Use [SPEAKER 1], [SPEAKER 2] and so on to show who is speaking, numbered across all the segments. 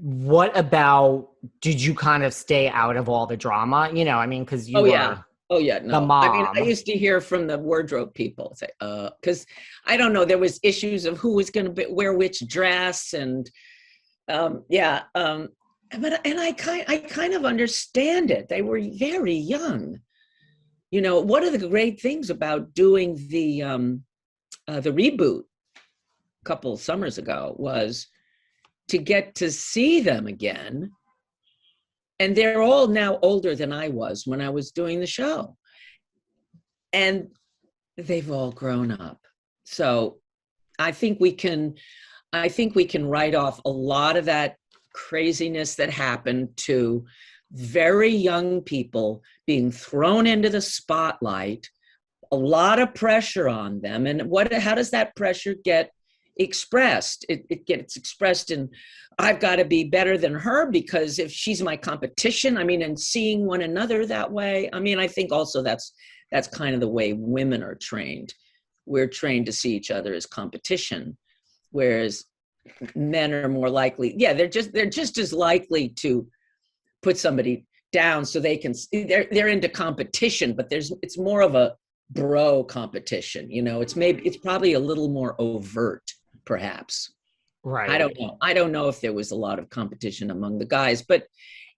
[SPEAKER 1] What about, did you kind of stay out of all the drama? You know, I mean, because you
[SPEAKER 2] Oh yeah.
[SPEAKER 1] were
[SPEAKER 2] Oh yeah.
[SPEAKER 1] the
[SPEAKER 2] No. I mean, I
[SPEAKER 1] mom.
[SPEAKER 2] used to hear from the wardrobe people say, because I don't know, there was issues of who was going to wear which dress, and yeah. But and I kind of understand it. They were very young. You know, one of the great things about doing the reboot a couple of summers ago was to get to see them again. And they're all now older than I was when I was doing the show. And they've all grown up. So I think we can I think we can write off a lot of that craziness that happened to very young people being thrown into the spotlight, a lot of pressure on them. And how does that pressure get expressed? It gets expressed in, I've got to be better than her because if she's my competition, I mean, and seeing one another that way. I mean, I think also that's kind of the way women are trained. We're trained to see each other as competition, whereas men are more likely, yeah, they're just as likely to put somebody down so they can, they're into competition, but it's more of a bro competition. You know, it's probably a little more overt, perhaps.
[SPEAKER 1] Right.
[SPEAKER 2] I don't know if there was a lot of competition among the guys, but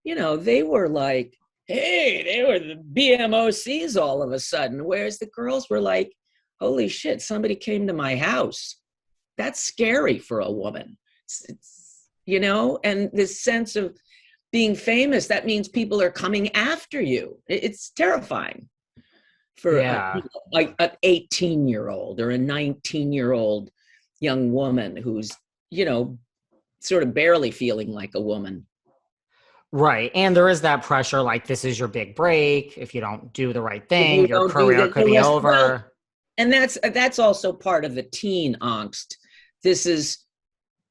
[SPEAKER 2] you know, they were like, hey, they were the BMOCs all of a sudden, whereas the girls were like, holy shit, somebody came to my house. That's scary for a woman. You know, and this sense of being famous, that means people are coming after you. It's terrifying for
[SPEAKER 1] Yeah.
[SPEAKER 2] like an 18-year-old or a 19-year-old young woman who's, you know, sort of barely feeling like a woman.
[SPEAKER 1] Right. And there is that pressure, like, this is your big break. If you don't do the right
[SPEAKER 2] If
[SPEAKER 1] thing,
[SPEAKER 2] you
[SPEAKER 1] your
[SPEAKER 2] don't do
[SPEAKER 1] career could
[SPEAKER 2] the
[SPEAKER 1] be
[SPEAKER 2] rest, well,
[SPEAKER 1] over.
[SPEAKER 2] and that's also part of the teen angst. This is,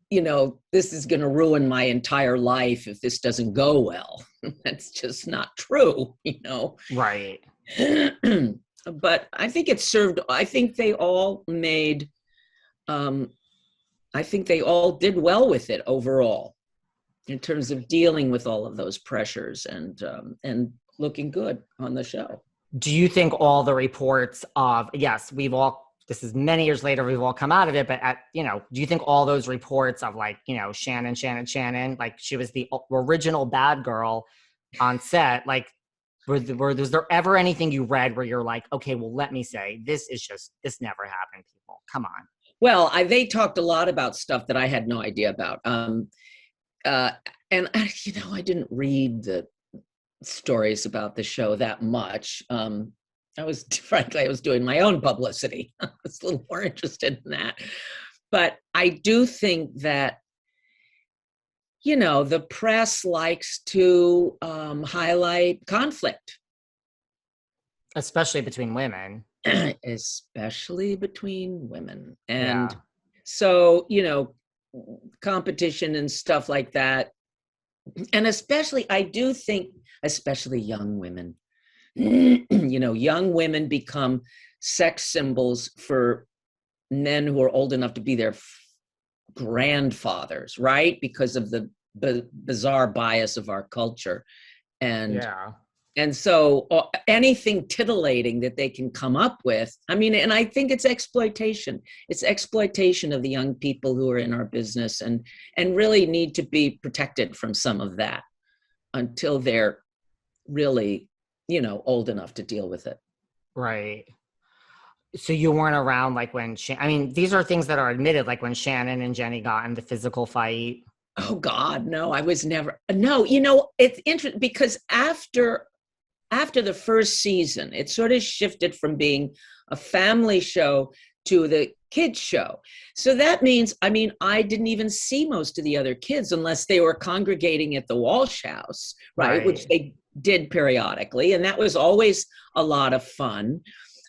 [SPEAKER 2] you know, this is going to ruin my entire life if this doesn't go well. That's just not true, you know.
[SPEAKER 1] Right.
[SPEAKER 2] But I think it served, I think they all made, um, I think they all did well with it overall in terms of dealing with all of those pressures and looking good on the show.
[SPEAKER 1] Do you think all the reports of, yes, we've all, this is many years later, we've all come out of it, but you know, do you think all those reports of, like, you know, Shannen, like she was the original bad girl on set, like, was there ever anything you read where you're like, okay, well, let me say, this never happened, people, come on.
[SPEAKER 2] Well, they talked a lot about stuff that I had no idea about. Uh, and you know, I didn't read the stories about the show that much. I was frankly, I was doing my own publicity. I was a little more interested in that. But I do think that, you know, the press likes to highlight conflict,
[SPEAKER 1] Especially between women.
[SPEAKER 2] especially between women. And
[SPEAKER 1] Yeah.
[SPEAKER 2] so, you know, competition and stuff like that. And especially, I do think, especially young women, you know, young women become sex symbols for men who are old enough to be their grandfathers, right? Because of the bizarre bias of our culture. And
[SPEAKER 1] Yeah.
[SPEAKER 2] and so anything titillating that they can come up with, I mean, and I think it's exploitation. It's exploitation of the young people who are in our business and really need to be protected from some of that until they're really, you know, old enough to deal with it.
[SPEAKER 1] Right. So you weren't around, like, when I mean, these are things that are admitted, like when Shannen and Jenny got in the physical fight.
[SPEAKER 2] Oh God, no, I was never. No, you know, it's interesting because after the first season, it sort of shifted from being a family show to the kids show. So that means, I mean, I didn't even see most of the other kids unless they were congregating at the Walsh House, right? Which
[SPEAKER 1] Right.
[SPEAKER 2] they did periodically. And that was always a lot of fun.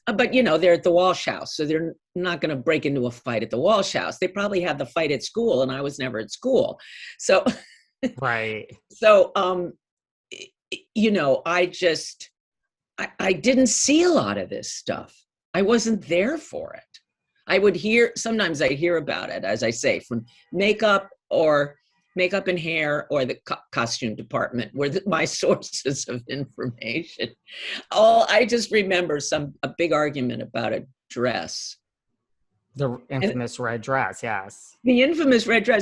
[SPEAKER 2] But, you know, they're at the Walsh House, so they're not going to break into a fight at the Walsh House. They probably had the fight at school, and I was never at school. So,
[SPEAKER 1] Right.
[SPEAKER 2] so, you know, I didn't see a lot of this stuff. I wasn't there for it. Sometimes I hear about it, as I say, from makeup or makeup and hair or the costume department were my sources of information. I just remember a big argument about a dress.
[SPEAKER 1] The
[SPEAKER 2] And
[SPEAKER 1] infamous red dress, yes.
[SPEAKER 2] the infamous red dress.